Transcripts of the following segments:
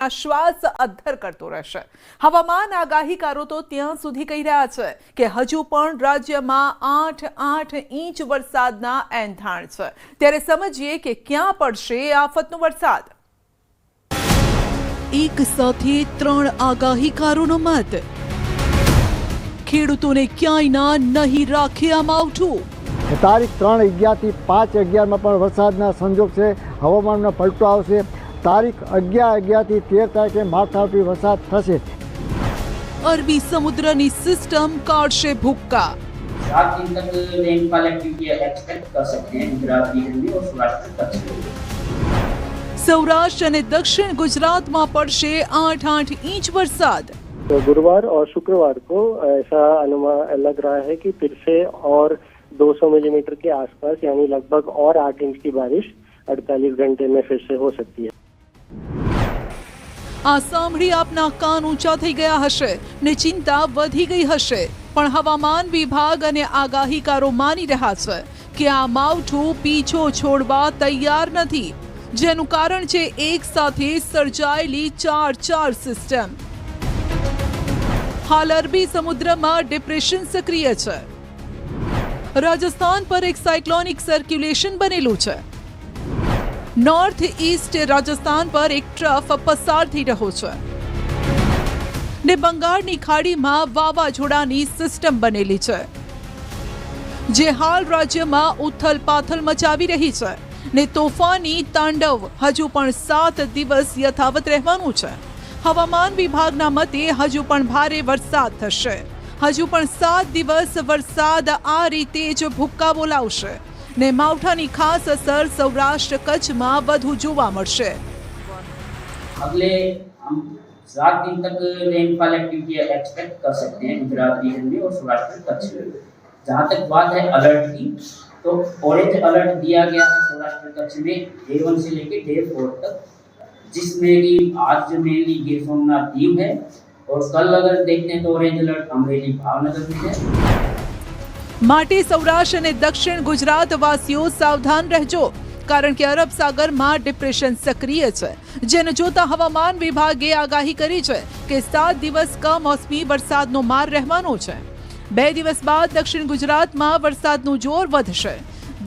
શ્વાસ અદ્ધર કરતો રહેશે। હવામાન આગાહીકારો તો ત્યાં સુધી કહી રહ્યા છે કે હજુ પણ રાજ્યમાં 8 ઇંચ વરસાદના એંધાણ છે। ત્યારે સમજીએ કે ક્યાં પડશે આફતનો વરસાદ। એક સાથે 3 આગાહીકારોનો મત। ખેડૂતોને ક્યાંયના નહીં રાખે આ માવઠું। તારીખ 3/11 થી 5/11 પણ વરસાદના સંજોગ છે। હવામાનમાં પલટો આવશે। તારીખ 11/11 થી 13 તારીખે માવઠાવટી વરસાદ થશે। અરબી સમુદ્રની સિસ્ટમ કાઢશે ભૂક્કા। 7 दिन तक रेनफॉल एक्टिविटी एक्सपेक्ट कर सकते हैं गुजरात रीजन में और सौराष्ट्र कच्छ में। सौराष्ट्र અને દક્ષિણ ગુજરાતમાં પડશે 8 इंच वरसाद। तो गुरुवार और शुक्रवार को ऐसा अनुमान लग रहा है कि फिर से और 200 मिलीमीटर के आसपास यानी लगभग और 8 इंच की बारिश 48 घंटे में फिर से हो सकती है। આ સાંભળી આપના કાન ઊંચા થઈ ગયા હશે ને ચિંતા વધી ગઈ હશે, પણ હવામાન વિભાગ અને આગાહીકારો માની રહ્યા છે કે આ માવઠું પીછો છોડવા તૈયાર નથી, જેનું કારણ છે એક સાથે સર્જાયેલી 4 સિસ્ટમ। હાલ અરબી સમુદ્રમાં ડિપ્રેશન સક્રિય છે। રાજસ્થાન પર એક સાયક્લોનિક સર્ક્યુલેશન બનેલું છે। નોર્થ ઈસ્ટ રાજસ્થાન પર એક ટ્રફ પસાર થઈ રહ્યો છે ને બંગાળની ખાડીમાં વાવાઝોડાની સિસ્ટમ બનેલી છે, જે હાલ રાજ્યમાં ઉથલ પાથલ મચાવી રહી છે ને તોફાની તાંડવ હજુ પણ 7 દિવસ યથાવત રહેવાનું છે। હવામાન વિભાગના મતે હજુ પણ ભારે વરસાદ થશે। હજુ પણ 7 દિવસ વરસાદ આ રીતે જ ભૂક્કા બોલાવશે ને માવઠાની ખાસ અસર સૌરાષ્ટ્ર કચ્છમાં વધુ જોવા મળશે। अगले हम 7 दिन तक रेनफॉल एक्टिविटी एक्सपेक्ट कर सकते हैं गुजरात रीजन में और सौराष्ट्र कच्छ में। जहाँ तक बात है अलर्ट की, तो ऑरेंज अलर्ट दिया गया है सौराष्ट्र कच्छ में डे 1 से लेकर डे 4 तक, जिसमें कि आज मेनली गिर सोमनाथ दीव है और कल अगर देखते हैं तो ऑरेंज अलर्ट अमरेली भावनगर में है। માટે સૌરાષ્ટ્ર અને દક્ષિણ ગુજરાત વાસીઓ સાવધાન રહેજો, કારણ કે અરબ સાગરમાં ડિપ્રેશન સક્રિય છે, જેને જોતા હવામાન વિભાગે આગાહી કરી છે કે 7 દિવસ કમોસમી વરસાદનો માર રહેવાનો છે। 2 દિવસ બાદ દક્ષિણ ગુજરાતમાં વરસાદનું જોર વધશે।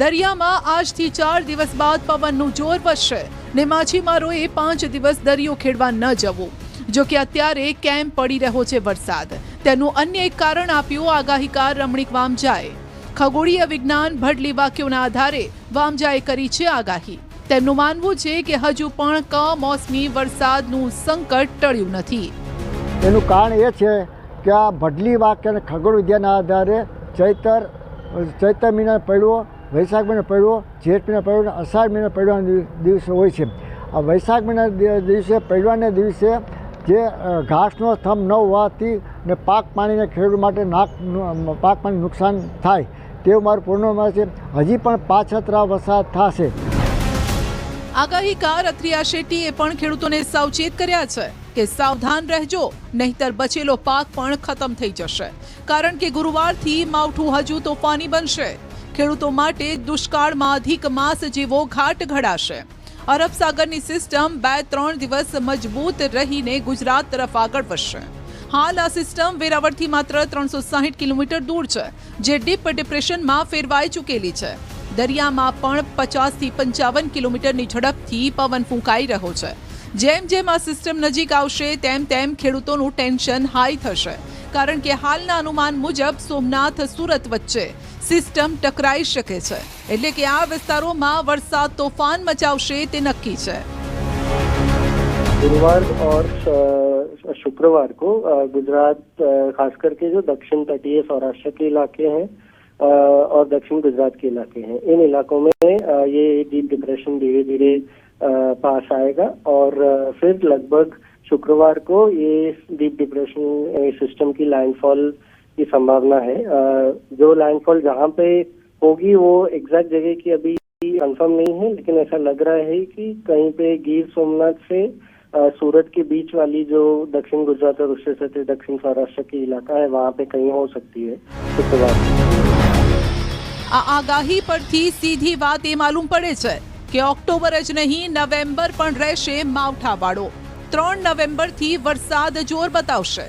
દરિયામાં આજથી 4 દિવસ બાદ પવનનું જોર વધશે ને માછીમારોએ 5 દિવસ દરિયો ખેડવા ન જવું। જો કે અત્યારે કેમ પડી રહ્યો છે વરસાદ, તેનું અન્ય એક કારણ આપ્યું આગાહીકાર રમણીક વામજાએ। ખગોળીય વિજ્ઞાન ભડલી વાક્યોના આધારે વામજાએ કરી છે આગાહી। તેમનું માનવું છે કે હજુ પણ કમોસમી વરસાદનું સંકટ ટળ્યું નથી। એનું કારણ એ છે કે આ ભડલી વાક્ય અને ખગોળ વિદ્યાના આધારે ચૈત્ર મહિના પડ્યો, વૈશાખ મહિના પડ્યો, જેઠ મહિના પડ્યો અને અષાઢ મહિના પડવાના દિવસો હોય છે। આ વૈશાખ મહિના દિવસે પડવાના દિવસે જે ઘાસનો થંભ ન હોવાથી ને પાક પાણીને ખેડૂત માટે પાક પાણી નુકસાન થાય તેવું મારું પૂર્ણમાં છે। હજી પણ પાછતરા વરસાદ થશે। આગાહીકાર અથિયા શેટ્ટીએ પણ ખેડૂતોને સાવચેત કર્યા છે કે સાવધાન રહેજો, નહીતર બચેલો પાક પણ ખતમ થઈ જશે, કારણ કે ગુરુવારથી માવઠું હજુ તોફાની બનશે। ખેડૂતો માટે દુષ્કાળમાં અધિક માસ જેવો ઘાટ ઘડાશે। અરબ સાગરની સિસ્ટમ 2-3 દિવસ મજબૂત રહીને ગુજરાત તરફ આગળ વધશે। હાલ આ સિસ્ટમ વેરાવળથી માત્ર 360 કિલોમીટર દૂર છે, જે ડીપ ડિપ્રેશનમાં ફેરવાઈ ચૂકેલી છે। દરિયામાં પણ 50 થી 55 કિલોમીટરની ઝડપથી પવન ફૂંકાઈ રહ્યો છે। જેમ જેમ આ સિસ્ટમ નજીક આવશે તેમ તેમ ખેડૂતોનું ટેન્શન હાઈ થશે, કારણ કે હાલના અનુમાન મુજબ સોમનાથ સુરત વચ્ચે સિસ્ટમ ટકરાઈ શકે છે, એટલે કે આ વિસ્તારોમાં વરસાદ તોફાન મચાવશે તે નક્કી છે। गुरुवार और शुक्रवार को गुजरात खास करके जो दक्षिण तटीय सौराष्ट्र के इलाके हैं और दक्षिण गुजरात के इलाके हैं, इन इलाकों में ये डीप डिप्रेशन धीरे धीरे पास आएगा और फिर लगभग शुक्रवार को ये डीप डिप्रेशन सिस्टम की लैंडफॉल की संभावना है। जो लैंडफॉल जहाँ पे होगी वो एग्जैक्ट जगह की अभी कंफर्म नहीं है, लेकिन ऐसा लग रहा है कि कहीं पे गिर सोमनाथ से सूरत के बीच वाली जो दक्षिण गुजरात और उससे सटे दक्षिण सौराष्ट्र की इलाका है, वहाँ पे कहीं हो सकती है शुक्रवार। આ આગાહી પરથી સીધી વાત એ માલુમ પડે છે કે ઓક્ટોબર જ નહીં, નવેમ્બર પણ રહેશે માવઠાવાળો। 3 નવેમ્બરથી વરસાદ જોર બતાવશે.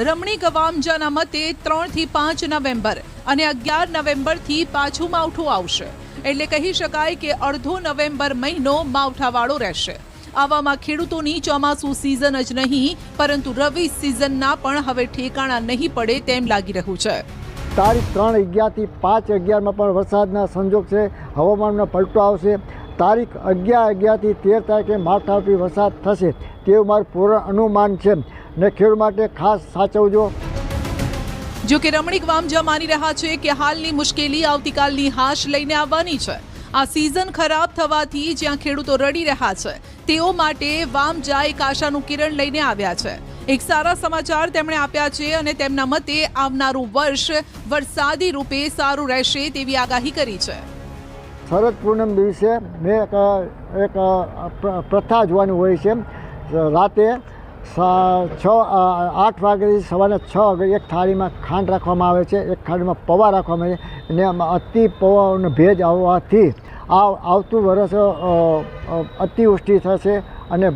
રમણીક વામજાના મતે 3 થી 5 નવેમ્બર અને 11 નવેમ્બરથી પાછું માવઠું આવશે. એટલે કહી શકાય કે અડધો નવેમ્બર મહિનો માવઠાવાળો રહેશે. આવામાં ખેડૂતોની ચોમાસુ સિઝન જ નહીં પરંતુ રવિ સિઝનના પણ હવે ઠેકાણા નહીં પડે તેમ લાગી રહ્યું છે. તારીખ 3/11 થી 5/11 પણ વરસાદના સંજોગ છે. હવામાનમાં પલટો આવશે. તારીખ 11/11 થી 13 તારીખે માવઠારૂપી વરસાદ થશે તેવું મારું પૂર્ણ અનુમાન છે ને ખેડૂત માટે ખાસ સાચવજો. જો કે રમણીક વામજા માની રહ્યા છે કે હાલની મુશ્કેલી આવતીકાલની હાશ લઈને આવવાની છે. આ સિઝન ખરાબ થવાથી જ્યાં ખેડૂતો રડી રહ્યા છે તેઓ માટે વામજા એક આશાનું કિરણ લઈને આવ્યા છે. એક સારા સમાચાર તેમણે આપ્યા છે અને તેમના મતે આવનારું વર્ષ વરસાદી રૂપે સારું રહેશે તેવી આગાહી કરી છે. શરદ પૂનમ દિવસે મેં એક પ્રથા જોવાની હોય છે. રાતે 8 વાગ્યાથી સવારના 6 વાગે એક થાળીમાં ખાંડ રાખવામાં આવે છે, એક થાળીમાં પૌવા રાખવામાં આવે છે અને એમાં અતિ પૌવાનો ભેજ આવવાથી આવતું વર્ષ અતિવૃષ્ટિ થશે અને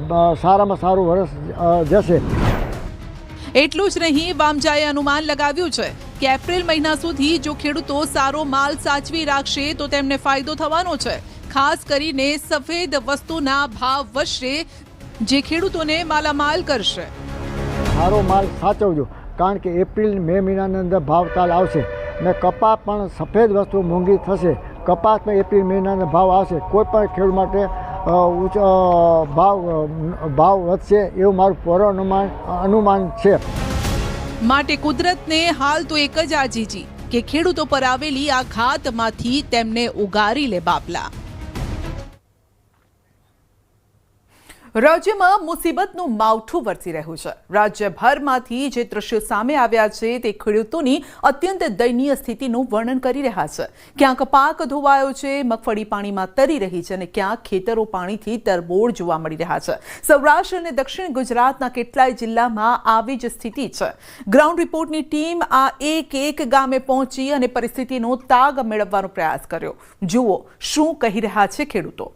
સારામાં સારું વર્ષ જશે. એટલું જ નહીં, વામજાએ અનુમાન લગાવ્યું છે કે એપ્રિલ મહિના સુધી જો ખેડૂતો સારો માલ સાચવી રાખશે તો તેમને ફાયદો થવાનો છે. ખાસ કરીને સફેદ વસ્તુના ભાવ વધશે જે ખેડૂતોને માલામાલ કરશે. સારો માલ સાચવજો કારણ કે એપ્રિલ મે મહિનાની અંદર ભાવતાલ આવશે અને કપાસ પણ સફેદ વસ્તુ મોંઘી થશે. કપાસમાં એપ્રિલ મહિનાના ભાવ આવશે. કોઈ પણ ખેડૂત માટે ભાવ વધશે એવું મારું પૂર્ણ અનુમાન છે. માટે કુદરતને હાલ તો એક જ આજીજી કે ખેડૂતો પર આવેલી આ ઘાતમાંથી તેમને ઉગારી લે બાપલા. રાજ્યમાં મુસીબતનું માવઠું વરસી રહ્યું છે. રાજ્યભરમાંથી જે દ્રશ્યો સામે આવ્યા છે તે ખેડૂતોની અત્યંત દયનીય સ્થિતિનું વર્ણન કરી રહ્યા છે. ક્યાંક પાક ધોવાયો છે, મગફળી પાણીમાં તરી રહી છે અને ક્યાંક ખેતરો પાણીથી તરબોળ જોવા મળી રહ્યા છે. સૌરાષ્ટ્ર અને દક્ષિણ ગુજરાતના કેટલાય જિલ્લામાં આવી જ સ્થિતિ છે. ગ્રાઉન્ડ રિપોર્ટની ટીમ આ એક ગામે પહોંચી અને પરિસ્થિતિનો તાગ મેળવવાનો પ્રયાસ કર્યો. જુઓ શું કહી રહ્યા છે ખેડૂતો.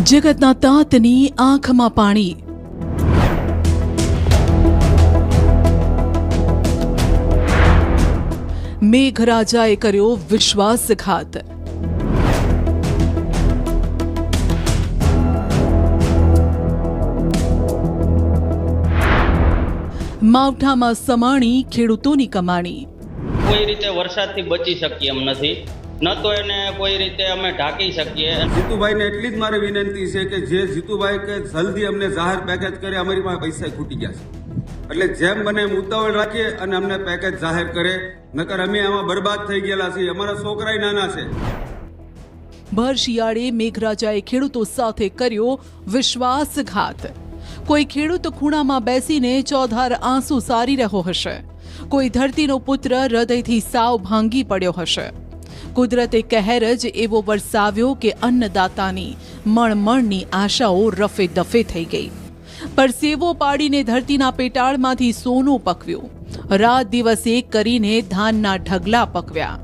જગતના તાતની આંખમાં પાણી. મેઘરાજાએ કર્યો વિશ્વાસઘાત. માવઠામાં સમાણી ખેડૂતોની કમાણી. કોઈ રીતે વરસાદથી બચી શકીએ એમ નથી, ન તો એને કોઈ રીતે અમે ઢાંકી શકીએ. જીતુભાઈને એટલી જ મારી વિનંતી છે કે જે જીતુભાઈ કે જલ્દી અમને જાહેર પેકેજ કરે. અમારી પાસે પૈસા ખૂટી ગયા છે એટલે જેમ બને એમ ઉતાવળ રાખીએ અને અમને પેકેજ જાહેર કરે, નકર અમે આમાં બરબાદ થઈ ગયેલા છીએ. અમારા છોકરાય નાના છે. ભર શિયાળે મેઘરાજાએ ખેડૂતો સાથે કર્યો વિશ્વાસઘાત. કોઈ ખેડૂત ખૂણામાં બેસીને ચોધાર આંસુ સારી રહ્યો હશે. કોઈ ધરતીનો પુત્ર હૃદયથી સાવ ભાંગી પડ્યો હશે. કુદરતે કહેર જ એવો વરસાવ્યો કે અન્નદાતાની મણમણની આશાઓ રફે દફે થઈ ગઈ. પરસેવો પાડીને ધરતીના પેટાળમાંથી સોનું પકવ્યું. રાત દિવસ એક કરીને ધાનના ઢગલા પકવ્યા.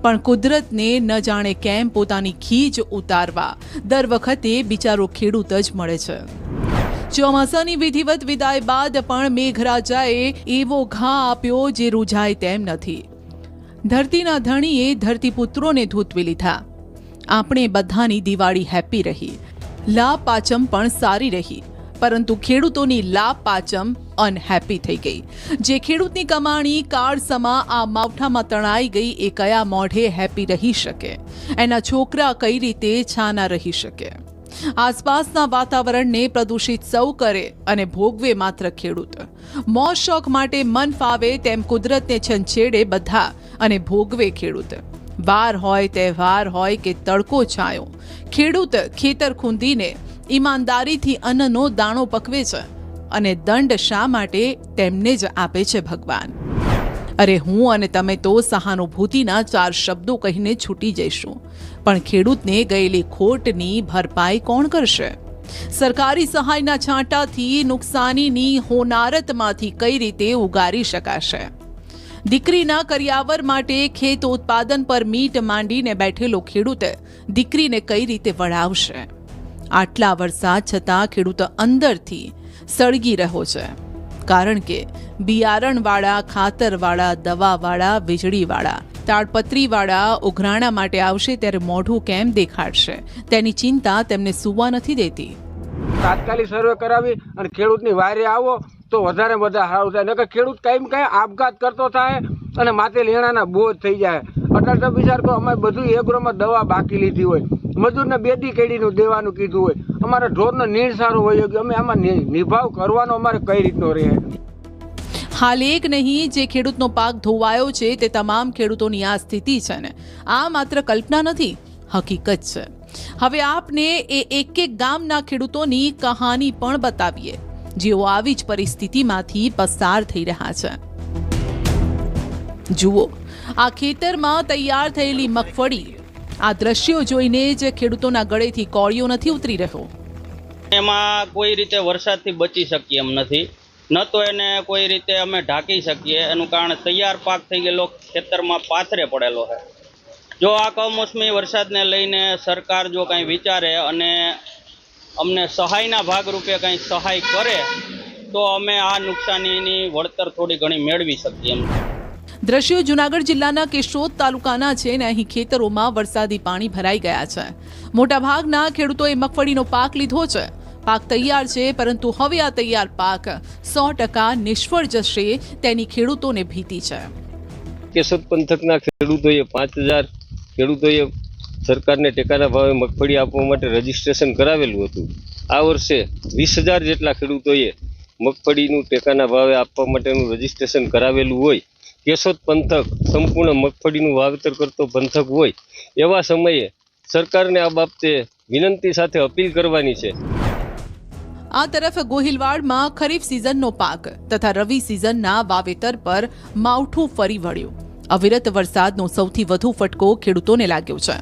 પણ કુદરતને ન જાણે કેમ પોતાની ખીજ ઉતારવા દર વખતે બિચારો ખેડૂત જ મળે છે. ચોમાસાની વિધિવત વિદાય બાદ પણ મેઘરાજાએ એવો ઘા આપ્યો જે રૂઝાય તેમ નથી. ધરતીના ધણીએ ધરતીપુત્રોને ધૂતવી લીધા. આપણે બધાની દિવાળી હેપી રહી, લાભ પાચમ પણ સારી રહી, પરંતુ ખેડૂતોની લાભ પાચમ અનહેપી થઈ ગઈ. જે ખેડૂતની કમાણી કાળસમા આ માવઠામાં તણાઈ ગઈ એ કયા મોઢે હેપી રહી શકે? એના છોકરા કઈ રીતે છાના રહી શકે? આસપાસના વાતાવરણને પ્રદૂષિત સૌ કરે અને ભોગવે માત્ર ખેડૂત. મોજ શોખ માટે મન ફાવે તેમ કુદરતને છંછેડે બધા અને ભોગવે ખેડૂત. વાર હોય તહેવાર હોય કે તડકો છાયો, ખેડૂત ખેતર ખૂંદીને ઈમાનદારીથી અન્નનો દાણો પકવે છે અને દંડ શા માટે તેમને જ આપે છે ભગવાન. અરે હું અને તમે તો સહાનુભૂતિના 4 શબ્દો કહીને છૂટી જઈશું, પણ ખેડૂતને ગયેલી ખોટની ભરપાઈ કોણ કરશે? સરકારી સહાયના છાંટાથી નુકસાનીની હોનારતમાંથી કઈ રીતે ઉગારી શકાશે? દીકરીના કરિયાવર માટે ખેત ઉત્પાદન પર મીટ માંડીને બેઠેલો ખેડૂત દીકરીને કઈ રીતે વળાવશે? આટલા વરસાદ છતાં ખેડૂત અંદરથી સળગી રહ્યો છે, કારણ કે બિયારણવાળા, ખાતરવાળા, દવાવાળા, વીજળીવાળા, તાડપત્રીવાળા ઉઘરાણા માટે આવશે ત્યારે મોઢું કેમ દેખાડશે તેની ચિંતા તેમને સૂવા નથી દેતી. તાત્કાલિક સર્વે કરાવી અને ખેડૂતની વારે આવો તો વધારે સારું થાય. નકર ખેડૂત કઈ આપઘાત કરતો થાય અને માથે લેણાના બોજ થઈ જાય. અત્યારે તો વિચાર કરો, અમે બધું એગ્રોમાં દવા બાકી લીધી હોય, મજૂરને 2 દી કેડીનું દેવાનું કીધું હોય, અમારા ઢોરનો નીણ સારું હોય કે અમે આમાં નિભાવ કરવાનો અમારે કઈ રીતનો રહે. હાલ એક નહીં, જે ખેડૂતનો પાક ધોવાયો છે તે તમામ ખેડૂતોની આ સ્થિતિ છે ને આ માત્ર કલ્પના નથી, હકીકત છે. હવે આપને એ એક ગામના ખેડૂતોની કહાની પણ બતાવીએ જેઓ આવી જ પરિસ્થિતિમાંથી પસાર થઈ રહ્યા છે. જુઓ, આ ખેતરમાં તૈયાર થયેલી મગફળી. આ દ્રશ્યો જોઈને જ ખેડૂતોના ગળેથી કોળિયો નથી ઉતરી રહ્યો. એમાં કોઈ રીતે વરસાદથી બચી શકીએ એમ નથી, ન તો એને કોઈ રીતે અમે ઢાંકી શકીએ. એનું કારણ તૈયાર પાક થઈ ગયેલો ખેતરમાં પાથરે પડેલો છે. જો આ કમોસમી વરસાદને લઈને સરકાર જો કંઈ વિચારે અને અમને સહાયના ભાગરૂપે કંઈ સહાય કરે તો અમે આ નુકસાનીની વળતર થોડી ઘણી મેળવી શકીએ એમ. દ્રશ્યો જૂનાગઢ જિલ્લાના કેશોદ તાલુકાના છે ને અહીં ખેતરોમાં વરસાદી પાણી ભરાઈ ગયા છે. મોટાભાગના ખેડૂતોએ મગફળીનો પાક લીધો છે. પાક તૈયાર છે, પરંતુ હવે આ તૈયાર પાક 100% નિષ્ફળ જશે તેની ખેડૂતોને ભીતિ છે. કેશોદ પંથકના ખેડૂતોએ 5000 ખેડૂતોએ સરકારને ટેકાના ભાવે મગફળી આપવા માટે રજીસ્ટ્રેશન કરાવેલું હતું. આ વર્ષે 20000 જેટલા ખેડૂતોએ મગફળીનું ટેકાના ભાવે આપવા માટેનું રજીસ્ટ્રેશન કરાવેલું હોય. કેશોદ પંથક સંપૂર્ણ મગફળીનું વાવેતર કરતો પંથક હોય એવા સમયે સરકારને આ બાબતે વિનંતી સાથે અપીલ કરવાની છે. આ તરફ ગોહિલવાડમાં ખરીફ સિઝનનો પાક તથા રવિ સિઝનના વાવેતર પર માવઠું ફરી વળ્યું. અવિરત વરસાદનો સૌથી વધુ ફટકો ખેડૂતોને લાગ્યો છે.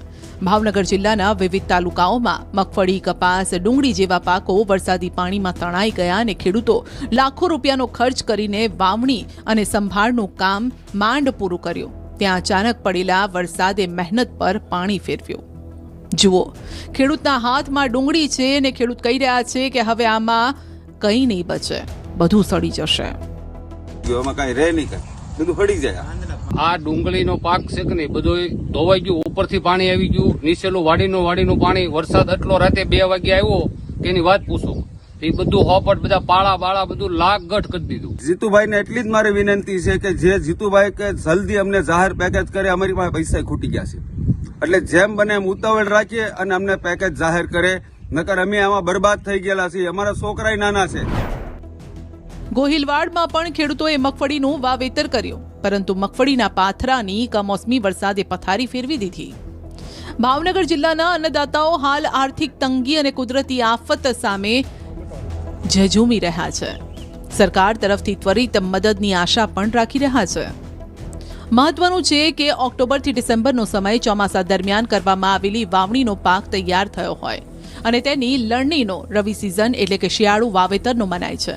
ભાવનગર જિલ્લાના વિવિધ તાલુકાઓમાં મગફળી, કપાસ, ડુંગળી જેવા પાકો વરસાદી પાણીમાં તણાઈ ગયા અને ખેડૂતો લાખો રૂપિયાનો ખર્ચ કરીને વાવણી અને સંભાળનું કામ માંડ પૂરું કર્યું. ત્યાં અચાનક પડેલા વરસાદે મહેનત પર પાણી ફેરવ્યું. જુઓ, ખેડૂતના હાથમાં ડુંગળી છે અને ખેડૂત કહી રહ્યા છે કે હવે આમાં કંઈ નહીં બચે, બધું સડી જશે. કાંઈ રહે નહીં, બધું હળી જાય. આ ડુંગળીનો પાક છે કે નહીં, બધું ધોવાઈ ગયું, ઉપરથી પાણી આવી ગયું, નીચેલું વાડીનું પાણી. વરસાદ એટલો રાતે 2 વાગે આવ્યો કે એની વાત પૂછો. એ બધું હોપટ, બધા પાળા બાળા બધું લાગગઢ કરી દીધું. જીતુભાઈને એટલી જ મારી વિનંતી છે કે જે જીતુભાઈ કે જલ્દી અમને જાહેર પેકેજ કરે. અમારી પાસે પૈસા ખૂટી ગયા છે, એટલે જેમ બને એમ ઉતાવળ રાખીએ અને અમને પેકેજ જાહેર કરે, નકર અમે આમાં બરબાદ થઈ ગયેલા છીએ. અમારા છોકરાય નાના છે. ગોહિલવાડમાં પણ ખેડૂતોએ મગફળીનું વાવેતર કર્યું, પરંતુ મગફળીના પાથરાની કમોસમી વરસાદે પથારી ફેરવી દીધી. ભાવનગર જિલ્લાના અન્નદાતાઓ હાલ આર્થિક તંગી અને કુદરતી આફત સામે ઝઝૂમી રહ્યા છે. સરકાર તરફથી ત્વરિત મદદની આશા પણ રાખી રહ્યા છે. મહત્વનું છે કે ઓક્ટોબરથી ડિસેમ્બરનો સમય ચોમાસા દરમિયાન કરવામાં આવેલી વાવણીનો પાક તૈયાર થયો હોય અને તેની લણણીનો રવિ સિઝન એટલે કે શિયાળુ વાવેતરનો મનાય છે.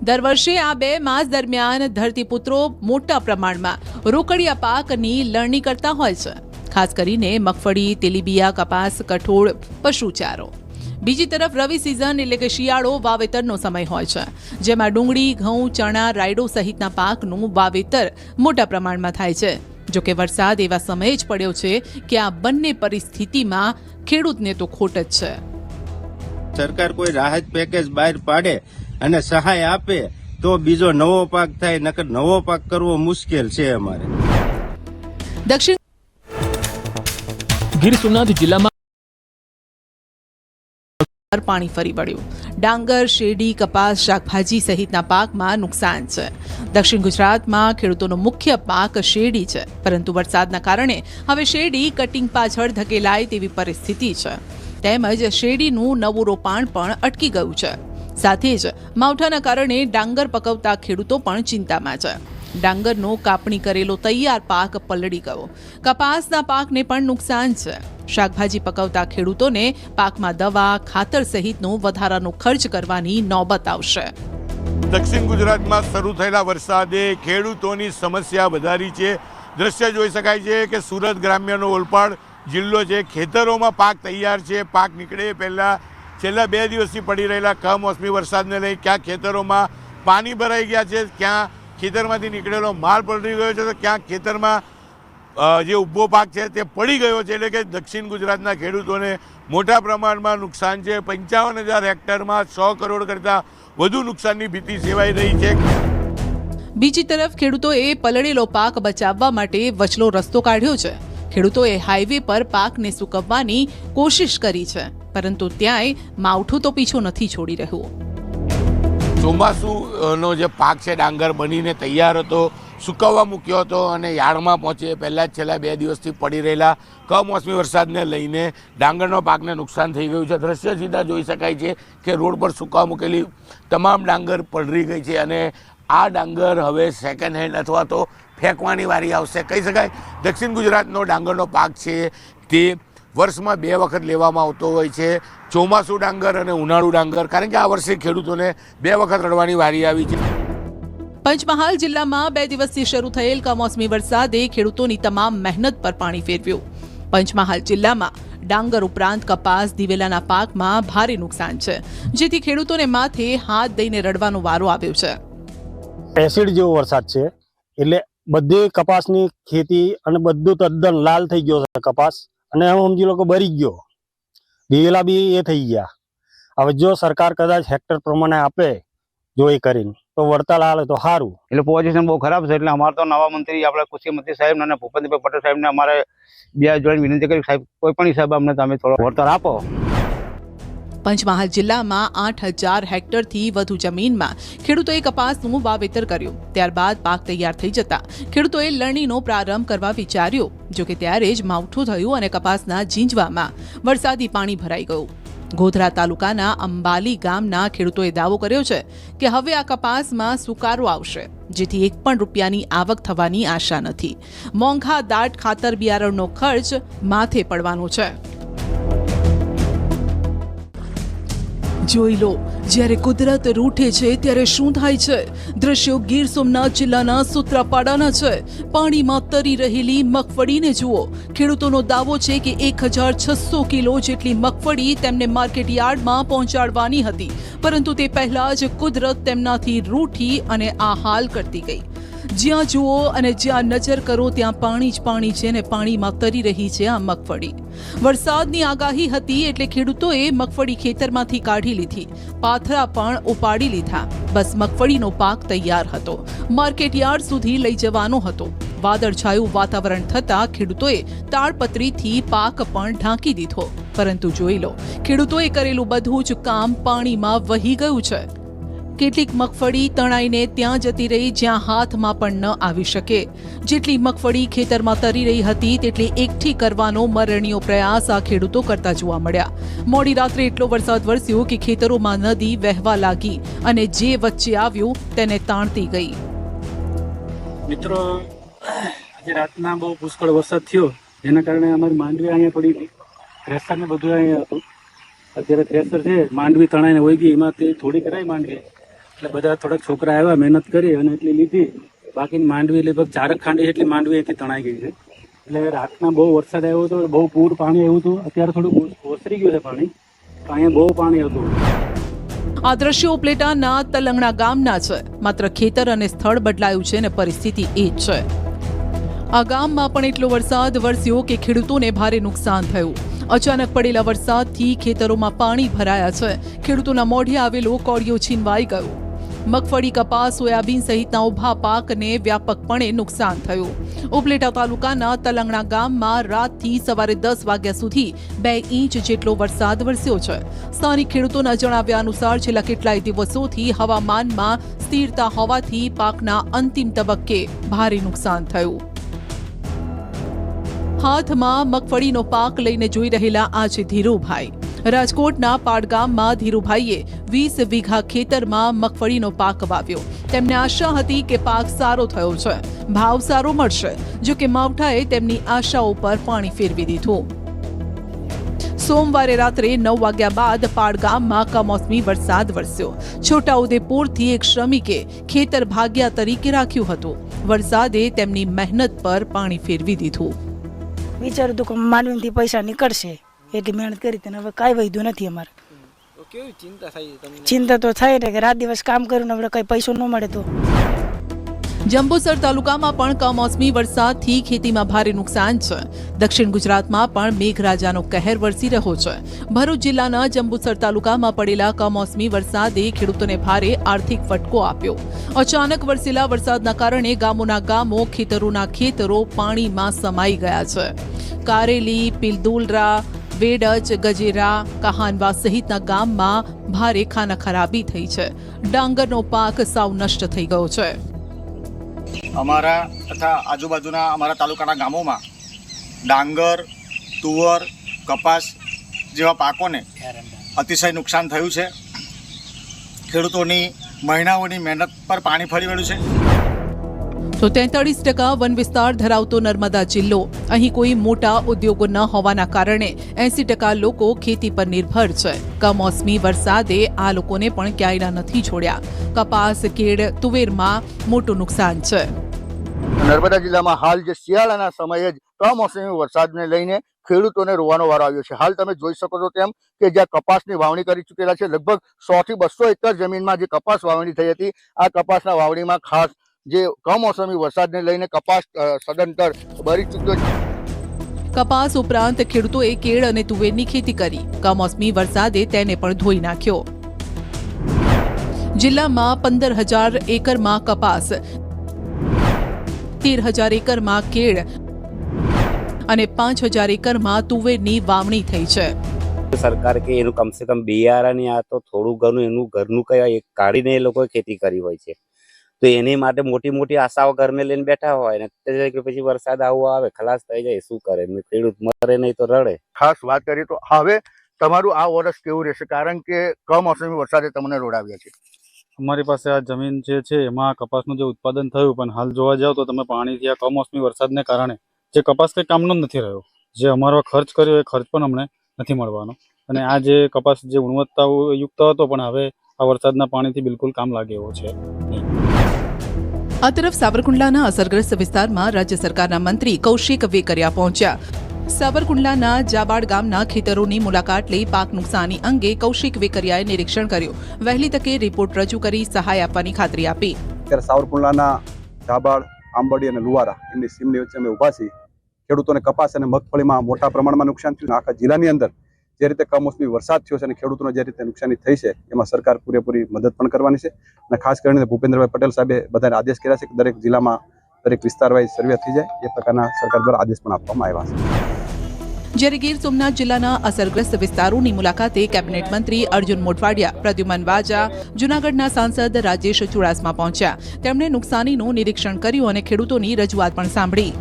દર વર્ષે આ 2 માસ દરમિયાન ધરતીપુત્રો મોટા પ્રમાણમાં રોકડિયા પાકની લણણી કરતા હોય છે, ખાસ કરીને મગફળી, તેલીબિયા, કપાસ, કઠોળ, પશુચારો. બીજી તરફ રવિ સિઝન એટલે કે શિયાળો વાવેતરનો સમય હોય છે, જેમાં ડુંગળી, ઘઉં, ચણા, રાયડો સહિતના પાકનું વાવેતર મોટા પ્રમાણમાં થાય છે. જોકે વરસાદ એવા સમયે જ પડ્યો છે કે આ બંને પરિસ્થિતિમાં ખેડૂતને તો ખોટ જ છે. સરકાર કોઈ રાહત પેકેજ બહાર પાડે અને સહાય આપે તો બીજો નવો પાક થાય, નકર નવો પાક કરવો મુશ્કેલ છે અમારે. દક્ષિણ ગીર સોમનાથ જિલ્લામાં પાણી ફરી વળ્યું. ડાંગર, શેરડી, કપાસ, શાકભાજી સહિતના પાકમાં નુકસાન છે. દક્ષિણ ગુજરાતમાં ખેડૂતોનો મુખ્ય પાક શેરડી છે, પરંતુ વરસાદના કારણે હવે શેરડી કટિંગ પાછળ ધકેલાય તેવી પરિસ્થિતિ છે. તેમજ શેરડીનું નવું રોપાણ પણ અટકી ગયું છે. સાથે જ માવઠાના કારણે ડાંગર પકવતા ખેડૂતો પણ ચિંતામાં છે. ડાંગરનો કાપણી કરેલો તૈયાર પાક પલળી ગયો. કપાસના પાકને પણ નુકસાન છે. શાકભાજી પકવતા ખેડૂતોને પાકમાં દવા, ખાતર સહિતનો વધારાનો ખર્ચ કરવાની નોબત આવશે. દક્ષિણ ગુજરાતમાં શરૂ થયેલા વરસાદે ખેડૂતોની સમસ્યા વધારી છે. દ્રશ્ય જોઈ શકાય છે કે સુરત ગ્રામ્યનો ઓલપાડ જિલ્લો છે. ખેતરોમાં પાક તૈયાર છે. પાક નીકળે પહેલાં છેલ્લા 2 દિવસથી પડી રહેલા કમોસમી વરસાદને લઈ ક્યાં ખેતરોમાં પાણી ભરાઈ ગયા છે, ક્યાં ખેતરમાંથી નીકળેલો માલ પલળી ગયો છે, તો ક્યાં ખેતરમાં જે ઊભો પાક છે તે પડી ગયો છે. એટલે કે દક્ષિણ ગુજરાતના ખેડૂતોને મોટા પ્રમાણમાં નુકસાન છે. 55,000 હેક્ટરમાં 100 કરોડ કરતાં વધુ નુકસાનની ભીતિ સેવાઈ રહી છે. બીજી તરફ ખેડૂતોએ પલળેલો પાક બચાવવા માટે વચલો રસ્તો કાઢ્યો છે. ખેડૂતોએ હાઈવે પર પાકને સૂકવવાની કોશિશ કરી છે, પરંતુ ત્યાંય માવઠું તો પીછો નથી છોડી રહ્યું. ચોમાસુનો જે પાક છે ડાંગર બનીને તૈયાર હતો, સુકવવા મૂક્યો હતો અને યાર્ડમાં પહોંચે પહેલાં જ છેલ્લા 2 દિવસથી પડી રહેલા કમોસમી વરસાદને લઈને ડાંગરનો પાકને નુકસાન થઈ ગયું છે. દ્રશ્ય સીધા જોઈ શકાય છે કે રોડ પર સુકવવા મૂકેલી તમામ ડાંગર પલળી ગઈ છે અને આ ડાંગર હવે સેકન્ડ હેન્ડ અથવા તો ફેંકવાની વારી આવશે. કહી શકાય દક્ષિણ ગુજરાતનો ડાંગરનો પાક છે તે વર્ષમાં 2 વખત લેવામાં આવતો હોય છે, ચોમાસું ડાંગર અને ઉનાળુ ડાંગર, કારણ કે આ વર્ષે ખેડૂતોને 2 વખત રડવાની વારી આવી છે. પંચમહાલ જિલ્લામાં 2 દિવસથી શરૂ થયેલ કમોસમી વરસાદે ખેડૂતોની તમામ મહેનત પર પાણી ફેરવ્યું. પંચમહાલ જિલ્લામાં ડાંગર ઉપરાંત કપાસ, દિવેલાના પાકમાં ભારે નુકસાન છે, જેથી ખેડૂતોને માથે હાથ દઈને રડવાનો વારો આવ્યો છે. એસિડ જેવો વરસાદ છે એટલે બધી કપાસની ખેતી અને બધું તદ્દન લાલ થઈ ગયો છે કપાસ, અને સમજી લો કે બરી ગયો. દિવેલા બી એ થઈ ગયા. હવે જો સરકાર કદાચ હેક્ટર પ્રમાણે આપે જો એ કરીને તો વળતર આવે તો સારું. એટલે પોઝિશન બહુ ખરાબ છે. એટલે અમારે તો નવા મંત્રી આપણે કૃષિ મંત્રી સાહેબ અને ભૂપેન્દ્રભાઈ પટેલ સાહેબને અમારે 2 જોડે વિનંતી કરી, સાહેબ કોઈ પણ હિસાબે અમને તમે થોડો વળતર આપો. પંચમહાલ જિલ્લામાં 8,000 હેક્ટરથી વધુ જમીનમાં ખેડૂતોએ કપાસનું વાવેતર કર્યું. ત્યારબાદ પાક તૈયાર થઈ જતા ખેડૂતોએ લણણીનો પ્રારંભ કરવા વિચાર્યો. જોકે ત્યારે જ માવઠું થયું અને કપાસના ઝીંઝવામાં વરસાદી પાણી ભરાઈ ગયું. ગોધરા તાલુકાના અંબાલી ગામના ખેડૂતોએ દાવો કર્યો છે કે હવે આ કપાસમાં સુકારો આવશે, જેથી 1 પણ રૂપિયાની આવક થવાની આશા નથી. મોંઘા દાટ ખાતર બિયારણનો ખર્ચ માથે પડવાનો છે. જોઈ લો, જ્યારે કુદરત રૂઠે છે ત્યારે શું થાય છે. દ્રશ્યો ગીર સોમનાથ જિલ્લાના સૂત્રાપાડાના છે. પાણીમાં તરી રહેલી મગફળીને જુઓ. ખેડૂતોનો દાવો છે કે 1,600 કિલો જેટલી મગફળી તેમને માર્કેટ યાર્ડમાં પહોંચાડવાની હતી, પરંતુ તે પહેલા જ કુદરત તેમનાથી રૂઠી અને આ હાલ કરતી ગઈ. જ્યાં જુઓ અને જ્યાં નજર કરો ત્યાં પાણી જ પાણી છે અને પાણીમાં તરી રહી છે આ મગફળી. વરસાદની આગાહી હતી એટલે ખેડૂતોએ મગફળી ખેતરમાંથી કાઢી લીધી, પાથરા પણ ઉપાડી લીધા. બસ મગફળીનો પાક તૈયાર હતો, માર્કેટ યાર્ડ સુધી લઈ જવાનો હતો. વાદળછાયું વાતાવરણ થતાં ખેડૂતોએ તાડપત્રીથી પાક પણ ઢાંકી દીધો. પરંતુ જોઈ લો, ખેડૂતોએ કરેલું બધું જ કામ પાણીમાં વહી ગયું છે. કેટલીક મગફળી તણાઈને ત્યાં જતી રહી જ્યાં હાથમાં પણ ન આવી શકે. જેટલી મગફળી ખેતરમાં તરી રહી હતી તેટલી એકઠી કરવાનો મરણીયો પ્રયાસ આ ખેડૂતો કરતા જોવા મળ્યા. મોડી રાત્રે એટલો વરસાદ વરસ્યો કે ખેતરોમાં નદી વહેવા લાગી અને જે વચ્ચે આવ્યું તેને તાણતી ગઈ. મિત્રો, આજે રાતના બહુ પુષ્કળ વરસાદ થયો, જેના કારણે અમારી માંડવી અહીંયા પડી હતી. થ્રેસર ને બધું અહીંયા હતું. અત્યારે થ્રેસર છે, માંડવી તણાઈને વહી ગઈ. એમાં તે થોડી કરાય માંડવી, એટલે બધા થોડાક છોકરા આવ્યા, મહેનત કરી અને એટલી લીધી. બાકીની માંડવી લગભગ 4 ખાંડી જેટલી માંડવી અહીંથી તણાઈ ગઈ છે. એટલે રાતના બહુ વરસાદ આવ્યો હતો, બહુ પૂર પાણી આવ્યું હતું. અત્યારે થોડું ઓસરી ગયું છે પાણી, તો અહીંયા બહુ પાણી હતું. આ દ્રશ્યો ઉપલેટાના તલંગણા ગામના છે. માત્ર ખેતર અને સ્થળ બદલાયું છે અને પરિસ્થિતિ એ જ છે. આ ગામમાં પણ એટલો વરસાદ વરસ્યો કે ખેડૂતોને ભારે નુકસાન થયું. અચાનક પડેલા વરસાદથી ખેતરોમાં પાણી ભરાયા છે. ખેડૂતોના મોઢે આવેલો કોળિયો છીનવાઈ ગયો. મગફળી, કપાસ, સોયાબીન સહિતના ઉભા પાકને વ્યાપકપણે નુકસાન થયું. ઉપલેટા તાલુકાના તલંગણા ગામમાં રાતથી સવારે 10 વાગ્યા સુધી 2 ઇંચ જેટલો વરસાદ વરસ્યો છે. સ્થાનિક ખેડૂતોના જણાવ્યા અનુસાર છેલ્લા કેટલાય દિવસોથી હવામાનમાં સ્થિરતા હોવાથી પાકના અંતિમ તબક્કે ભારે નુકસાન થયું. હાથમાં મગફળીનો પાક લઈને જોઈ રહેલા આ છે ધીરુભાઈ. રાજકોટના પાડગામમાં ધીરુભાઈએ 20 વીઘા ખેતરમાં મગફળીનો પાક વાવ્યો. તેમને આશા હતી કે પાક સારો થયો છે, ભાવ સારો મળશે. જો કે માવઠાએ તેમની આશાઓ પર પાણી ફેરવી દીધું. સોમવારે રાત્રે 9 વાગ્યા બાદ પાડ ગામમાં કમોસમી વરસાદ વરસ્યો. છોટાઉદેપુરથી એક શ્રમિકે ખેતર ભાગ્યા તરીકે રાખ્યું હતું. વરસાદે તેમની મહેનત પર પાણી ફેરવી દીધું. વિચાર્યું હતું કે માંડવીથી પૈસા નીકળશે એટલી મહેનત કરી તેને હવે કાંઈ વધ્યું નથી અમારે. કેવી ચિંતા થાય તમને? ચિંતા તો થાય ને કે રાત દિવસ કામ કર્યું ને હવે કઈ પૈસો ન મળે તો. જંબુસર તાલુકામાં પણ કમોસમી વરસાદથી ખેતીમાં ભારે નુકસાન છે. દક્ષિણ ગુજરાતમાં પણ મેઘરાજાનો કહેર વરસી રહ્યો છે. ભરૂચ જિલ્લાના જંબુસર તાલુકામાં પડેલા કમોસમી વરસાદે ખેડૂતોને ભારે આર્થિક ફટકો આપ્યો. અચાનક વરસેલા વરસાદના કારણે ગામોના ગામો, ખેતરોના ખેતરો પાણીમાં સમાઈ ગયા છે. કારેલી, પિલદુલરા, વેડજ, ગજેરા, કહાનવા સહિતના ગામમાં ભારે ખાનાખરાબી થઈ છે. ડાંગરનો પાક સાવ નષ્ટ થઈ ગયો છે. અમારા તથા આજુબાજુના અમારા તાલુકાના ગામોમાં ડાંગર, તુવર, કપાસ જેવા પાકોને અતિશય નુકસાન થયું છે. ખેડૂતોની મહિનાઓની મહેનત પર પાણી ફરી વળ્યું છે. તો 43% વન વિસ્તાર ધરાવતો નર્મદા જિલ્લો. અહીં કોઈ મોટા ઉદ્યોગો ન હોવાના કારણે 80% લોકો ખેતી પર નિર્ભર છે. કમોસમી વરસાદે આ લોકોને પણ ક્યાંય નથી છોડ્યા. કપાસ, કેળ, તુવેરમાં મોટું નુકસાન છે. નર્મદા જિલ્લામાં હાલ જે શિયાળાના સમયે જ કમોસમી વરસાદને લઈને ખેડૂતોને રોવાનો વારો આવ્યો છે. હાલ તમે જોઈ શકો છો તેમ કે જ્યાં કપાસની વાવણી કરી ચૂકેલા છે, લગભગ 100 થી 200 એકર જમીનમાં જે કપાસ વાવણી થઈ હતી, આ કપાસના વાવણીમાં ખાસ જે કમોસમી વરસાદને લઈને કપાસ સદંતર બળી ચૂક્યો છે. કપાસ ઉપરાંત ખેડૂતોએ કેળ અને તુવેરની ખેતી કરી. કમોસમી વરસાદે તેને પણ ધોઈ નાખ્યો. જિલ્લામાં 15,000 એકરમાં કપાસ, 13,000 એકરમાં કેળ અને 5,000 એકરમાં તુવેરની વાવણી થઈ છે. સરકાર કે એનું કમસે કમ બિયારણ આ તો થોડું ઘણું એનું ઘરનું કઈ કાઢીને એ લોકોએ ખેતી કરી હોય છે, તો એની માટે મોટી મોટી આશાઓ ઘરને લઈને બેઠા હોય ને પછી વરસાદ આવો આવે, ખલાસ થઈ જાય, શું કરે? ખેડૂત મરે નહીં તો રડે. ખાસ વાત કરીએ તો હવે તમારું આ વર્ષ કેવું રહેશે, કારણ કે કમોસમી વરસાદે તમને રોડાવ્યા છે? અમારી પાસે આ જમીન જે છે એમાં કપાસનું જે ઉત્પાદન થયું, પણ હાલ જોવા જાવ તો તમે પાણીથી આ કમોસમી વરસાદને કારણે જે કપાસ કંઈ કામનો નથી રહ્યો. જે અમારો ખર્ચ કર્યો એ ખર્ચ પણ અમને નથી મળવાનો. અને આ જે કપાસ જે ગુણવત્તાયુક્ત હતો પણ હવે આ વરસાદના પાણીથી બિલકુલ કામ લાગે એવો છે નહીં. આ તરફ સાવરકુંડલાના અસરગ્રસ્ત વિસ્તારમાં રાજ્ય સરકારના મંત્રી કૌશિક વેકરિયા પહોંચ્યા. સાવરકુંડલાના જાબાડ ગામના ખેતરોની મુલાકાત લઈ પાક નુકસાની અંગે કૌશિક વેકરિયાએ નિરીક્ષણ કર્યું. વહેલી તકે રિપોર્ટ રજૂ કરી સહાય આપવાની ખાતરી આપી. ત્યારે સાવરકુંડલાના જાબાડ, આંબડી અને લુવારા એમની સીમની વચ્ચે અમે ઊભા છીએ. ખેડૂતોને કપાસ અને મગફળીમાં મોટા પ્રમાણમાં નુકસાન થયું. આખા જિલ્લાની અંદર જે રીતે કમોસમી વરસાદ થયો છે અને ખેડૂતોને જે રીતે નુકસાની થઈ છે એમાં સરકાર પૂરેપૂરી મદદ પણ કરવાની છે. અને ખાસ કરીને ભૂપેન્દ્રભાઈ પટેલ સાહેબે બધાને આદેશ કર્યા છે કે દરેક જિલ્લામાં દરેક વિસ્તાર વાઇઝ સર્વે થઈ જાય, એ પ્રકારના સરકાર દ્વારા આદેશ પણ આપવામાં આવ્યા છે. જ્યારે ગીર સોમનાથ જિલ્લાના અસરગ્રસ્ત વિસ્તારોની મુલાકાતે કેબિનેટ મંત્રી અર્જુન મોઢવાડિયા, પ્રદ્યુમન વાજા, જૂનાગઢના સાંસદ રાજેશ ચુડાસમા પહોંચ્યા. તેમણે નુકસાનીનું નિરીક્ષણ કર્યું અને ખેડૂતોની રજૂઆત પણ સાંભળી.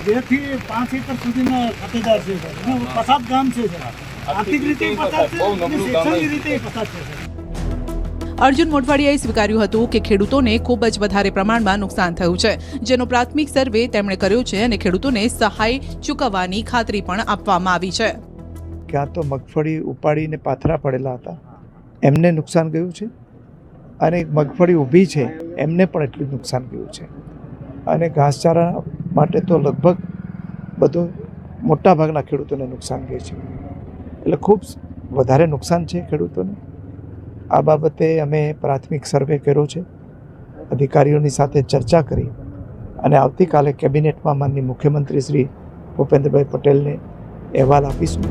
2 થી 5 એકર સુધીના ખાતેદાર છે, પછાત ગામ છે, આર્થિક રીતે પછાત છે, શૈક્ષણિક રીતે પછાત છે. અર્જુન મોઢવાડિયાએ સ્વીકાર્યું હતું કે ખેડૂતોને ખૂબ જ વધારે પ્રમાણમાં નુકસાન થયું છે, જેનો પ્રાથમિક સર્વે તેમણે કર્યો છે અને ખેડૂતોને સહાય ચૂકવવાની ખાતરી પણ આપવામાં આવી છે. ક્યાં તો મગફળી ઉપાડીને પાથરા પડેલા હતા, એમને નુકસાન ગયું છે, અને મગફળી ઊભી છે એમને પણ એટલું નુકસાન ગયું છે. અને ઘાસચારા માટે તો લગભગ બધું મોટા ભાગના ખેડૂતોને નુકસાન ગયું છે. એટલે ખૂબ વધારે નુકસાન છે ખેડૂતોને. આ બાબતે અમે પ્રાથમિક સર્વે કર્યો છે, અધિકારીઓની સાથે ચર્ચા કરી અને આવતીકાલે કેબિનેટમાં માનનીય મુખ્યમંત્રી શ્રી ભૂપેન્દ્રભાઈ પટેલને અહેવાલ આપીશું.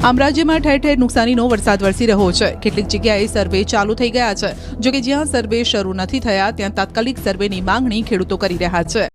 આમ રાજ્યમાં ઠેર ઠેર નુકસાનીનો વરસાદ વરસી રહ્યો છે. કેટલીક જગ્યાએ સર્વે ચાલુ થઈ ગયા છે. જોકે જ્યાં સર્વે શરૂ નથી થયા ત્યાં તાત્કાલિક સર્વેની માંગણી ખેડૂતો કરી રહ્યા છે.